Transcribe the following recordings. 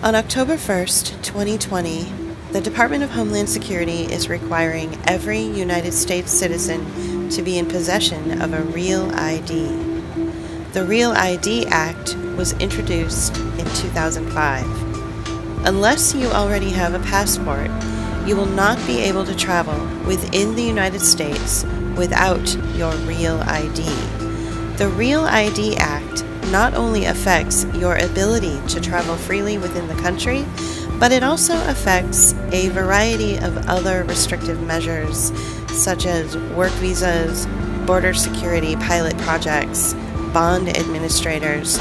On October 1st, 2020, the Department of Homeland Security is requiring every United States citizen to be in possession of a Real ID. The Real ID Act was introduced in 2005. Unless you already have a passport, you will not be able to travel within the United States without your Real ID. The Real ID Act not only affects your ability to travel freely within the country, but it also affects a variety of other restrictive measures, such as work visas, border security pilot projects, bond administrators,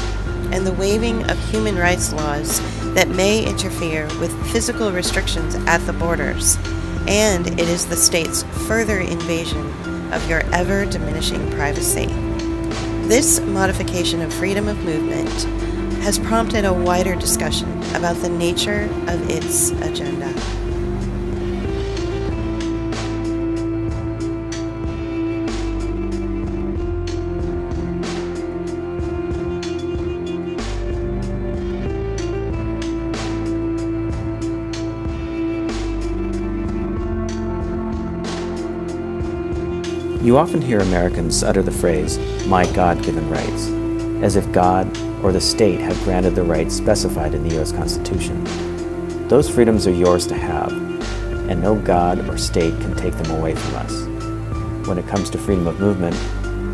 and the waiving of human rights laws that may interfere with physical restrictions at the borders, and it is the state's further invasion of your ever-diminishing privacy. This modification of freedom of movement has prompted a wider discussion about the nature of its agenda. You often hear Americans utter the phrase, "my God-given rights," as if God or the state have granted the rights specified in the U.S. Constitution. Those freedoms are yours to have, and no God or state can take them away from us. When it comes to freedom of movement,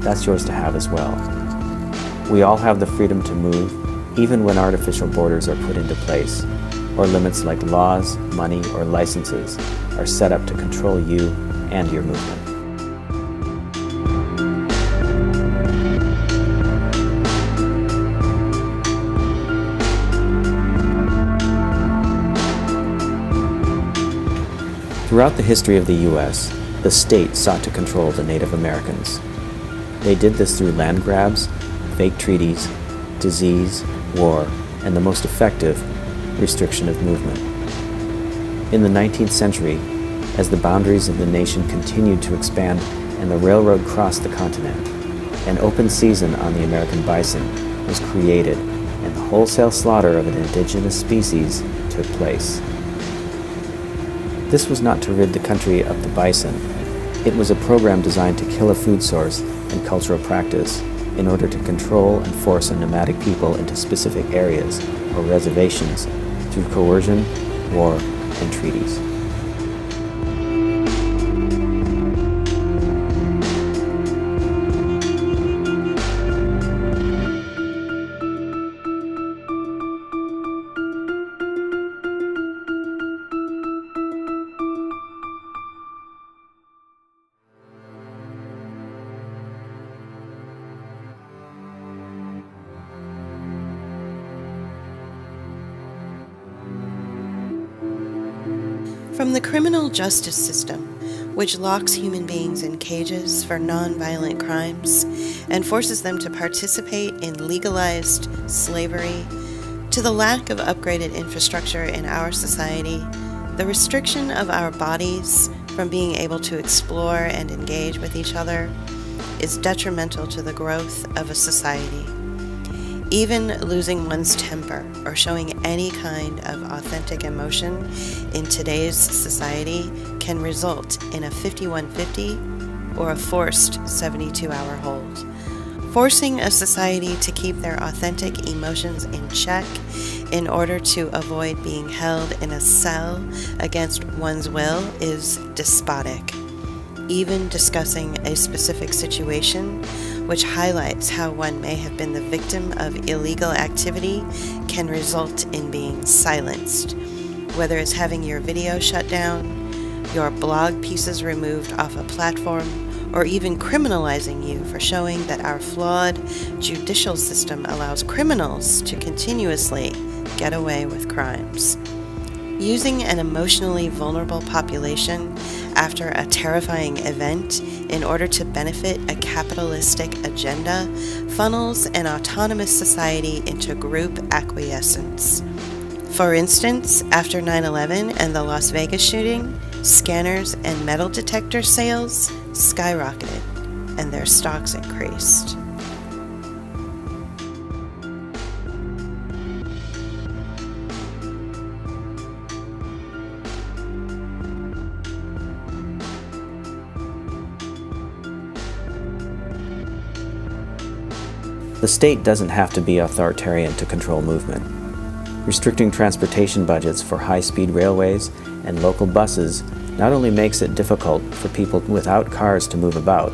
that's yours to have as well. We all have the freedom to move, even when artificial borders are put into place, or limits like laws, money, or licenses are set up to control you and your movement. Throughout the history of the U.S., the state sought to control the Native Americans. They did this through land grabs, fake treaties, disease, war, and the most effective, restriction of movement. In the 19th century, as the boundaries of the nation continued to expand and the railroad crossed the continent, an open season on the American bison was created and the wholesale slaughter of an indigenous species took place. This was not to rid the country of the bison. It was a program designed to kill a food source and cultural practice in order to control and force a nomadic people into specific areas or reservations through coercion, war, and treaties. From the criminal justice system, which locks human beings in cages for non-violent crimes and forces them to participate in legalized slavery, to the lack of upgraded infrastructure in our society, the restriction of our bodies from being able to explore and engage with each other is detrimental to the growth of a society. Even losing one's temper or showing any kind of authentic emotion in today's society can result in a 5150 or a forced 72-hour hold. Forcing a society to keep their authentic emotions in check in order to avoid being held in a cell against one's will is despotic. Even discussing a specific situation, which highlights how one may have been the victim of illegal activity, can result in being silenced, whether it's having your video shut down, your blog pieces removed off a platform, or even criminalizing you for showing that our flawed judicial system allows criminals to continuously get away with crimes. Using an emotionally vulnerable population after a terrifying event in order to benefit a capitalistic agenda funnels an autonomous society into group acquiescence. For instance, after 9/11 and the Las Vegas shooting, scanners and metal detector sales skyrocketed and their stocks increased. The state doesn't have to be authoritarian to control movement. Restricting transportation budgets for high-speed railways and local buses not only makes it difficult for people without cars to move about,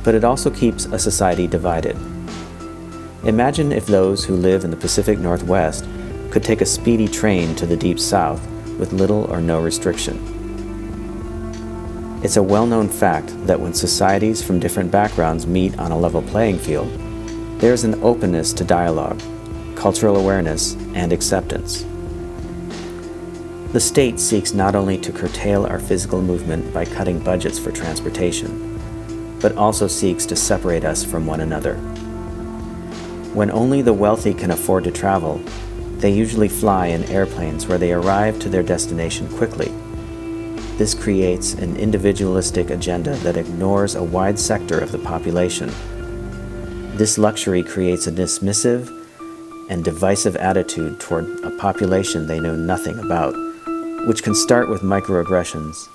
but it also keeps a society divided. Imagine if those who live in the Pacific Northwest could take a speedy train to the Deep South with little or no restriction. It's a well-known fact that when societies from different backgrounds meet on a level playing field, there is an openness to dialogue, cultural awareness, and acceptance. The state seeks not only to curtail our physical movement by cutting budgets for transportation, but also seeks to separate us from one another. When only the wealthy can afford to travel, they usually fly in airplanes where they arrive to their destination quickly. This creates an individualistic agenda that ignores a wide sector of the population. This luxury creates a dismissive and divisive attitude toward a population they know nothing about, which can start with microaggressions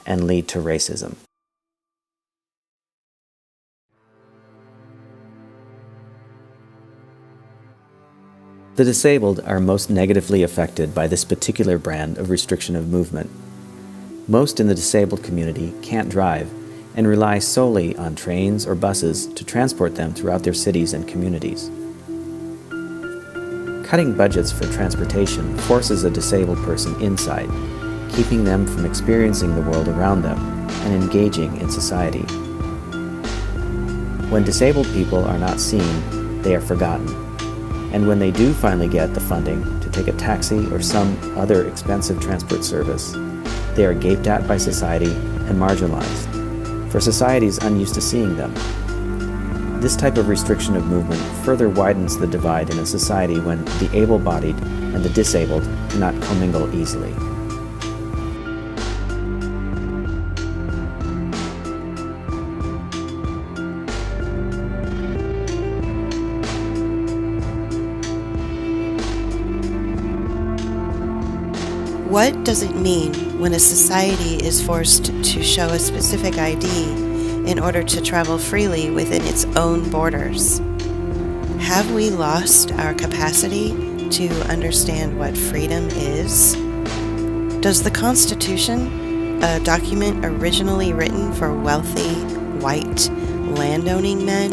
and lead to racism. The disabled are most negatively affected by this particular brand of restriction of movement. Most in the disabled community can't drive and rely solely on trains or buses to transport them throughout their cities and communities. Cutting budgets for transportation forces a disabled person inside, keeping them from experiencing the world around them and engaging in society. When disabled people are not seen, they are forgotten. And when they do finally get the funding to take a taxi or some other expensive transport service, they are gaped at by society and marginalized, for society is unused to seeing them. This type of restriction of movement further widens the divide in a society when the able-bodied and the disabled cannot commingle easily. What does it mean when a society is forced to show a specific ID in order to travel freely within its own borders? Have we lost our capacity to understand what freedom is? Does the Constitution, a document originally written for wealthy, white, landowning men,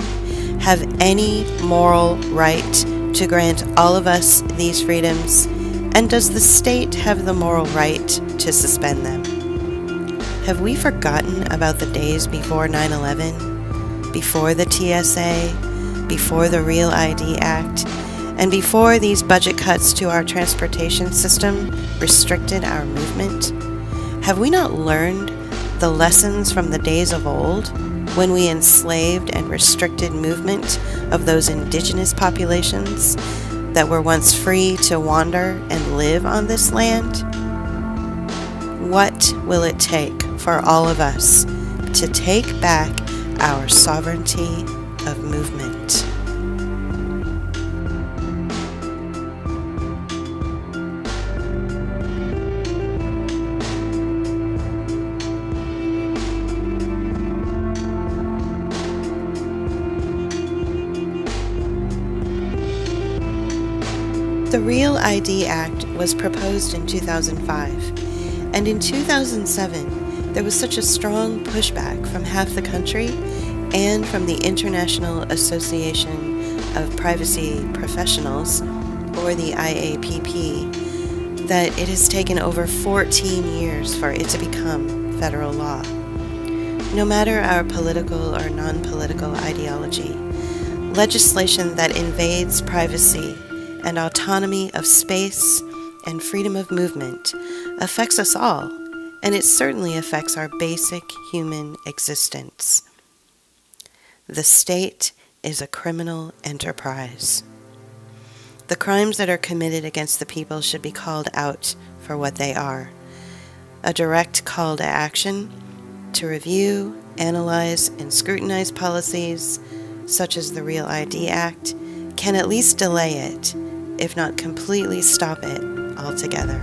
have any moral right to grant all of us these freedoms? And does the state have the moral right to suspend them? Have we forgotten about the days before 9/11, before the TSA, before the Real ID Act, and before these budget cuts to our transportation system restricted our movement? Have we not learned the lessons from the days of old when we enslaved and restricted movement of those indigenous populations that were once free to wander and live on this land? What will it take for all of us to take back our sovereignty of movement? The Real ID Act was proposed in 2005, and in 2007 there was such a strong pushback from half the country and from the International Association of Privacy Professionals, or the IAPP, that it has taken over 14 years for it to become federal law. No matter our political or non-political ideology, legislation that invades privacy and autonomy of space and freedom of movement affects us all, and it certainly affects our basic human existence. The state is a criminal enterprise. The crimes that are committed against the people should be called out for what they are. A direct call to action to review, analyze, and scrutinize policies such as the Real ID Act can at least delay it, if not completely stop it altogether.